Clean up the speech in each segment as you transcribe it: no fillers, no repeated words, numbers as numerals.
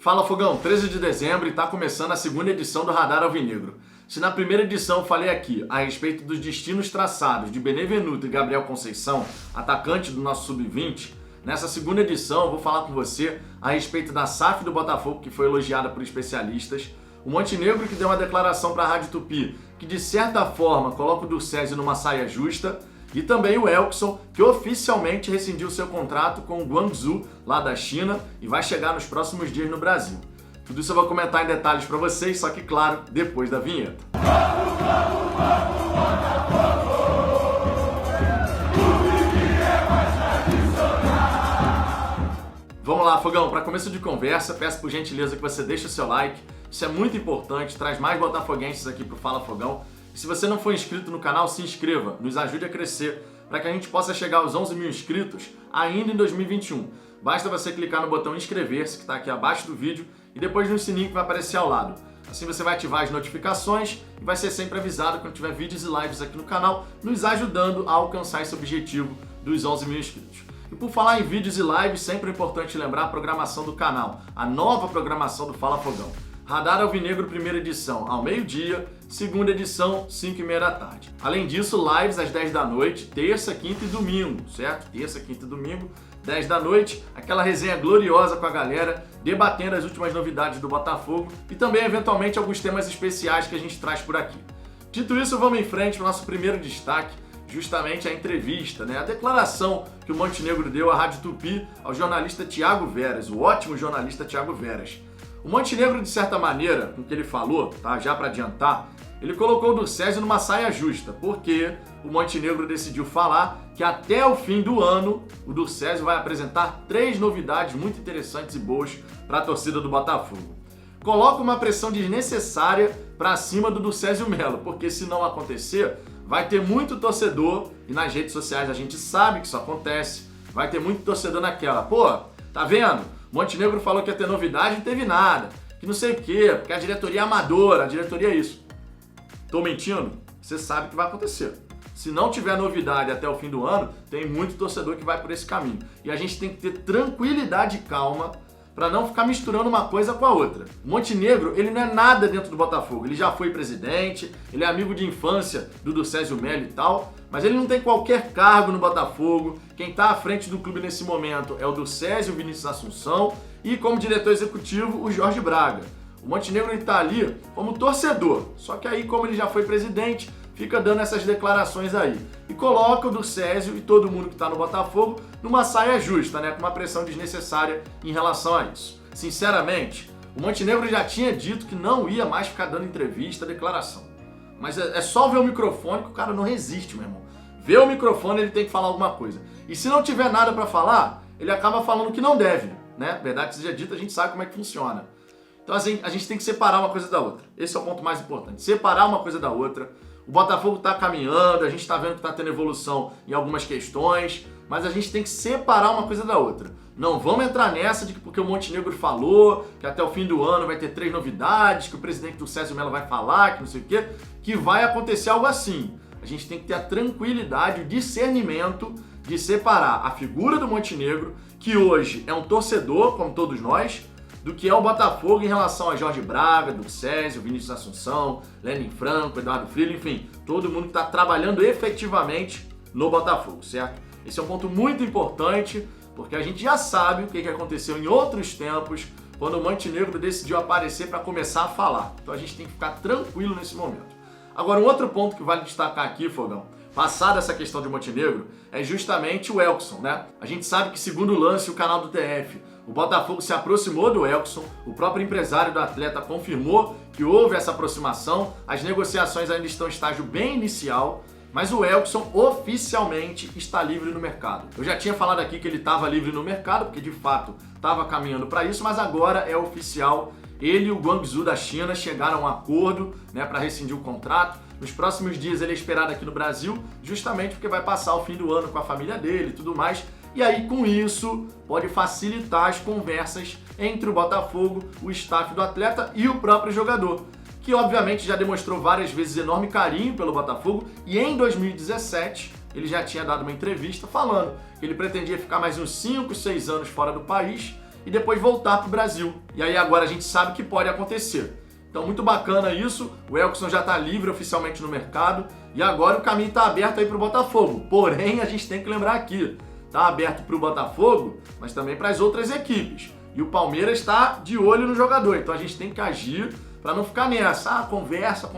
Fala Fogão, 13 de dezembro e está começando a segunda edição do Radar Alvinegro. Se na primeira edição eu falei aqui a respeito dos destinos traçados de Benevenuto e Gabriel Conceição, atacante do nosso Sub-20, nessa segunda edição eu vou falar com você a respeito da SAF do Botafogo, que foi elogiada por especialistas, o Montenegro, que deu uma declaração para a Rádio Tupi, que de certa forma coloca o Durcésio numa saia justa, e também o Elkson, que oficialmente rescindiu seu contrato com o Guangzhou, lá da China, e vai chegar nos próximos dias no Brasil. Tudo isso eu vou comentar em detalhes para vocês, só que claro, depois da vinheta. Vamos lá, Fogão, para começo de conversa, peço por gentileza que você deixe o seu like, isso é muito importante, traz mais botafoguenses aqui pro Fala Fogão. E se você não for inscrito no canal, se inscreva, nos ajude a crescer, para que a gente possa chegar aos 11 mil inscritos ainda em 2021. Basta você clicar no botão inscrever-se, que está aqui abaixo do vídeo, e depois no sininho que vai aparecer ao lado. Assim você vai ativar as notificações e vai ser sempre avisado quando tiver vídeos e lives aqui no canal, nos ajudando a alcançar esse objetivo dos 11 mil inscritos. E por falar em vídeos e lives, sempre é importante lembrar a programação do canal, a nova programação do Fala Fogão. Radar Alvinegro, primeira edição, ao meio-dia, segunda edição, 5h30 da tarde. Além disso, lives às 10 da noite, terça, quinta e domingo, certo? Terça, quinta e domingo, 10 da noite, aquela resenha gloriosa com a galera, debatendo as últimas novidades do Botafogo e também, eventualmente, alguns temas especiais que a gente traz por aqui. Dito isso, vamos em frente para o nosso primeiro destaque, justamente a entrevista, a declaração que o Montenegro deu à Rádio Tupi ao jornalista Thiago Veras, o ótimo jornalista Thiago Veras. O Montenegro, de certa maneira, com o que ele falou, tá, já para adiantar, ele colocou o Durcésio numa saia justa, porque o Montenegro decidiu falar que até o fim do ano o Durcésio vai apresentar 3 novidades muito interessantes e boas para a torcida do Botafogo. Coloca uma pressão desnecessária para cima do Durcésio Melo, porque se não acontecer, vai ter muito torcedor, e nas redes sociais a gente sabe que isso acontece, vai ter muito torcedor naquela, pô, tá vendo? Montenegro falou que ia ter novidade e não teve nada, que não sei o quê, porque a diretoria é amadora, a diretoria é isso. Tô mentindo? Você sabe que vai acontecer. Se não tiver novidade até o fim do ano, tem muito torcedor que vai por esse caminho. E a gente tem que ter tranquilidade e calma para não ficar misturando uma coisa com a outra. O Montenegro, ele não é nada dentro do Botafogo. Ele já foi presidente, ele é amigo de infância do Durcésio Melo e tal, mas ele não tem qualquer cargo no Botafogo. Quem está à frente do clube nesse momento é o Durcésio, o Vinícius Assunção e, como diretor executivo, o Jorge Braga. O Montenegro está ali como torcedor, só que aí, como ele já foi presidente, fica dando essas declarações aí. E coloca o Durcésio e todo mundo que está no Botafogo numa saia justa, com uma pressão desnecessária em relação a isso. Sinceramente, o Montenegro já tinha dito que não ia mais ficar dando entrevista, declaração. Mas é só ver o microfone que o cara não resiste, meu irmão. Vê o microfone, ele tem que falar alguma coisa. E se não tiver nada para falar, ele acaba falando que não deve, Verdade seja dita, a gente sabe como é que funciona. Então assim, a gente tem que separar uma coisa da outra. Esse é o ponto mais importante. Separar uma coisa da outra. O Botafogo está caminhando, a gente está vendo que está tendo evolução em algumas questões, mas a gente tem que separar uma coisa da outra. Não vamos entrar nessa de que porque o Montenegro falou que até o fim do ano vai ter 3 novidades, que o presidente Durcésio Melo vai falar, que não sei o quê, que vai acontecer algo assim. A gente tem que ter a tranquilidade, o discernimento de separar a figura do Montenegro, que hoje é um torcedor, como todos nós, do que é o Botafogo em relação a Jorge Braga, Durcésio, Vinícius Assunção, Lenin Franco, Eduardo Filho, enfim, todo mundo que está trabalhando efetivamente no Botafogo, certo? Esse é um ponto muito importante, porque a gente já sabe o que aconteceu em outros tempos, quando o Montenegro decidiu aparecer para começar a falar. Então a gente tem que ficar tranquilo nesse momento. Agora, um outro ponto que vale destacar aqui, Fogão, passada essa questão de Montenegro, é justamente o Elkson, A gente sabe que, segundo o Lance, o canal do TF, o Botafogo se aproximou do Elkson, o próprio empresário do atleta confirmou que houve essa aproximação, as negociações ainda estão em estágio bem inicial, mas o Elkson oficialmente está livre no mercado. Eu já tinha falado aqui que ele estava livre no mercado, porque de fato estava caminhando para isso, mas agora é oficial. Ele e o Guangzhou da China chegaram a um acordo para rescindir o contrato. Nos próximos dias ele é esperado aqui no Brasil, justamente porque vai passar o fim do ano com a família dele e tudo mais. E aí, com isso, pode facilitar as conversas entre o Botafogo, o staff do atleta e o próprio jogador, que obviamente já demonstrou várias vezes enorme carinho pelo Botafogo, e em 2017 ele já tinha dado uma entrevista falando que ele pretendia ficar mais uns 5, 6 anos fora do país e depois voltar para o Brasil. E aí agora a gente sabe que pode acontecer. Então muito bacana isso, o Elkson já está livre oficialmente no mercado e agora o caminho está aberto aí para o Botafogo. Porém, a gente tem que lembrar aqui, está aberto para o Botafogo, mas também para as outras equipes. E o Palmeiras está de olho no jogador, então a gente tem que agir para não ficar nessa, conversa,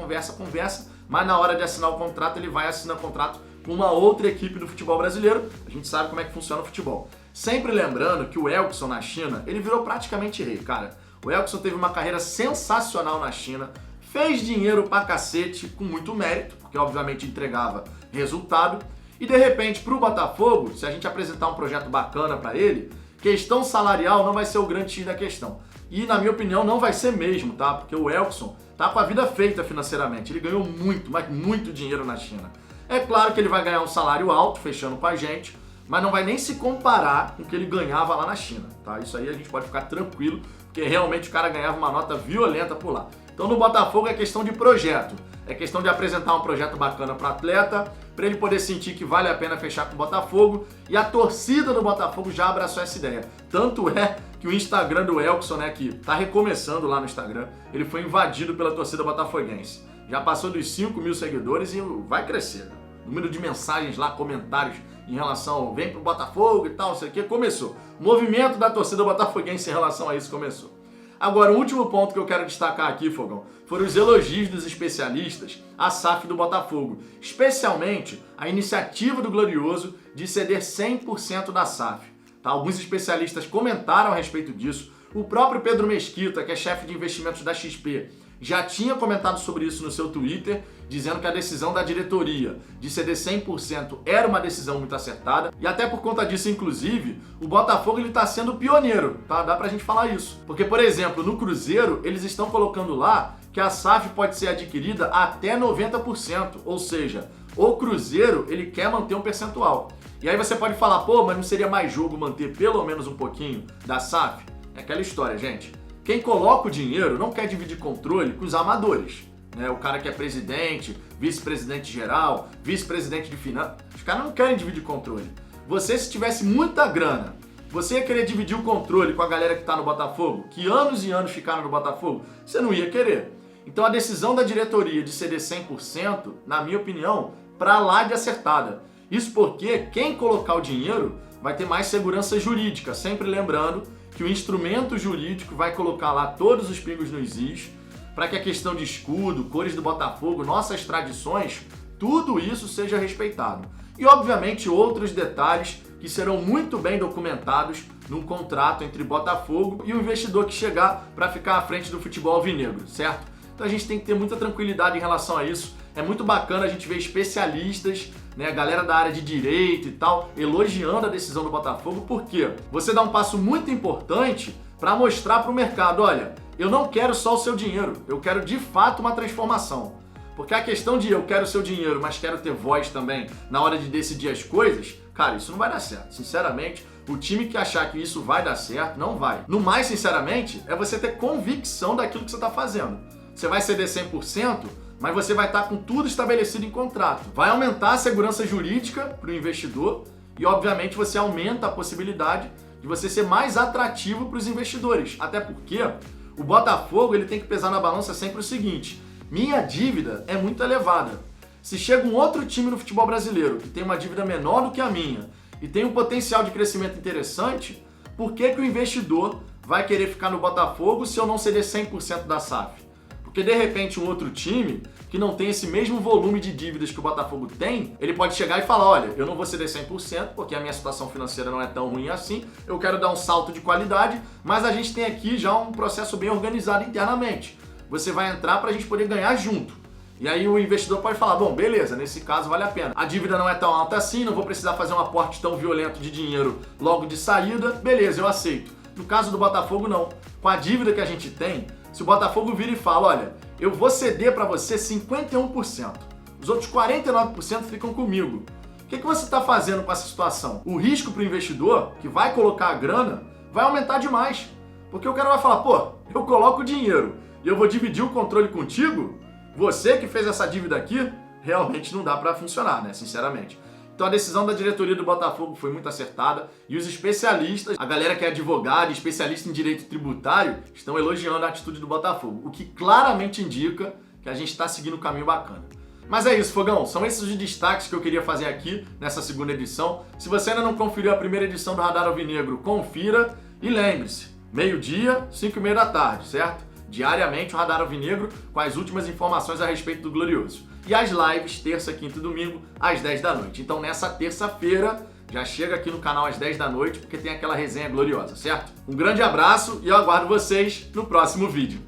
mas na hora de assinar o contrato ele vai assinar o contrato com uma outra equipe do futebol brasileiro. A gente sabe como é que funciona o futebol. Sempre lembrando que o Elkson na China, ele virou praticamente rei, cara. O Elkson teve uma carreira sensacional na China, fez dinheiro pra cacete, com muito mérito, porque obviamente entregava resultado, e de repente pro Botafogo, se a gente apresentar um projeto bacana pra ele, questão salarial não vai ser o grande X da questão. E na minha opinião não vai ser mesmo, tá? Porque o Elkson tá com a vida feita financeiramente, ele ganhou muito, mas muito dinheiro na China. É claro que ele vai ganhar um salário alto, fechando com a gente, mas não vai nem se comparar com o que ele ganhava lá na China, tá? Isso aí a gente pode ficar tranquilo, porque realmente o cara ganhava uma nota violenta por lá. Então no Botafogo é questão de projeto, é questão de apresentar um projeto bacana para o atleta, para ele poder sentir que vale a pena fechar com o Botafogo, e a torcida do Botafogo já abraçou essa ideia. Tanto é que o Instagram do Elkson, né, que tá recomeçando lá no Instagram, ele foi invadido pela torcida botafoguense. Já passou dos 5 mil seguidores e vai crescer. O número de mensagens lá, comentários em relação ao vem pro Botafogo e tal, não sei o que, começou. O movimento da torcida botafoguense em relação a isso começou. Agora, o último ponto que eu quero destacar aqui, Fogão, foram os elogios dos especialistas à SAF do Botafogo, especialmente a iniciativa do Glorioso de ceder 100% da SAF. Tá? Alguns especialistas comentaram a respeito disso. O próprio Pedro Mesquita, que é chefe de investimentos da XP, já tinha comentado sobre isso no seu Twitter, dizendo que a decisão da diretoria de ceder 100% era uma decisão muito acertada. E até por conta disso, inclusive, o Botafogo está sendo pioneiro, tá? Dá pra gente falar isso. Porque, por exemplo, no Cruzeiro, eles estão colocando lá que a SAF pode ser adquirida até 90%. Ou seja, o Cruzeiro, ele quer manter um percentual. E aí você pode falar, pô, mas não seria mais jogo manter pelo menos um pouquinho da SAF? É aquela história, gente. Quem coloca o dinheiro não quer dividir controle com os amadores. Né? O cara que é presidente, vice-presidente geral, vice-presidente de finanças. Os caras não querem dividir controle. Você, se tivesse muita grana, você ia querer dividir o controle com a galera que está no Botafogo, que anos e anos ficaram no Botafogo? Você não ia querer. Então a decisão da diretoria de ceder 100%, na minha opinião, para lá de acertada. Isso porque quem colocar o dinheiro vai ter mais segurança jurídica, sempre lembrando que o instrumento jurídico vai colocar lá todos os pingos nos is, para que a questão de escudo, cores do Botafogo, nossas tradições, tudo isso seja respeitado. E, obviamente, outros detalhes que serão muito bem documentados num contrato entre Botafogo e o investidor que chegar para ficar à frente do futebol alvinegro, certo? Então a gente tem que ter muita tranquilidade em relação a isso. É muito bacana a gente ver especialistas, né, a galera da área de direito e tal, elogiando a decisão do Botafogo, porque você dá um passo muito importante para mostrar para o mercado, olha, eu não quero só o seu dinheiro, eu quero de fato uma transformação. Porque a questão de eu quero o seu dinheiro, mas quero ter voz também na hora de decidir as coisas, cara, isso não vai dar certo. Sinceramente, o time que achar que isso vai dar certo, não vai. No mais, sinceramente, é você ter convicção daquilo que você está fazendo. Você vai ceder 100%, mas você vai estar com tudo estabelecido em contrato. Vai aumentar a segurança jurídica para o investidor e, obviamente, você aumenta a possibilidade de você ser mais atrativo para os investidores. Até porque o Botafogo ele tem que pesar na balança sempre o seguinte: minha dívida é muito elevada. Se chega um outro time no futebol brasileiro que tem uma dívida menor do que a minha e tem um potencial de crescimento interessante, por que o investidor vai querer ficar no Botafogo se eu não ceder 100% da SAF? Porque de repente um outro time que não tem esse mesmo volume de dívidas que o Botafogo tem, ele pode chegar e falar, olha, eu não vou ceder 100% porque a minha situação financeira não é tão ruim assim, eu quero dar um salto de qualidade, mas a gente tem aqui já um processo bem organizado internamente. Você vai entrar para a gente poder ganhar junto. E aí o investidor pode falar, bom, beleza, nesse caso vale a pena. A dívida não é tão alta assim, não vou precisar fazer um aporte tão violento de dinheiro logo de saída, beleza, eu aceito. No caso do Botafogo, não. Com a dívida que a gente tem, se o Botafogo vira e fala, olha, eu vou ceder para você 51%, os outros 49% ficam comigo. O que você está fazendo com essa situação? O risco para o investidor, que vai colocar a grana, vai aumentar demais. Porque o cara vai falar, pô, eu coloco o dinheiro e eu vou dividir o controle contigo? Você que fez essa dívida aqui, realmente não dá para funcionar, né? Sinceramente. Então a decisão da diretoria do Botafogo foi muito acertada e os especialistas, a galera que é advogada e especialista em direito tributário, estão elogiando a atitude do Botafogo, o que claramente indica que a gente está seguindo um caminho bacana. Mas é isso, Fogão, são esses os destaques que eu queria fazer aqui nessa segunda edição. Se você ainda não conferiu a primeira edição do Radar Alvinegro, confira e lembre-se, meio-dia, 5h30 da tarde, certo? Diariamente o Radar Alvinegro com as últimas informações a respeito do Glorioso. E as lives, terça, quinta e domingo, às 10 da noite. Então nessa terça-feira, já chega aqui no canal às 10 da noite, porque tem aquela resenha gloriosa, certo? Um grande abraço e eu aguardo vocês no próximo vídeo.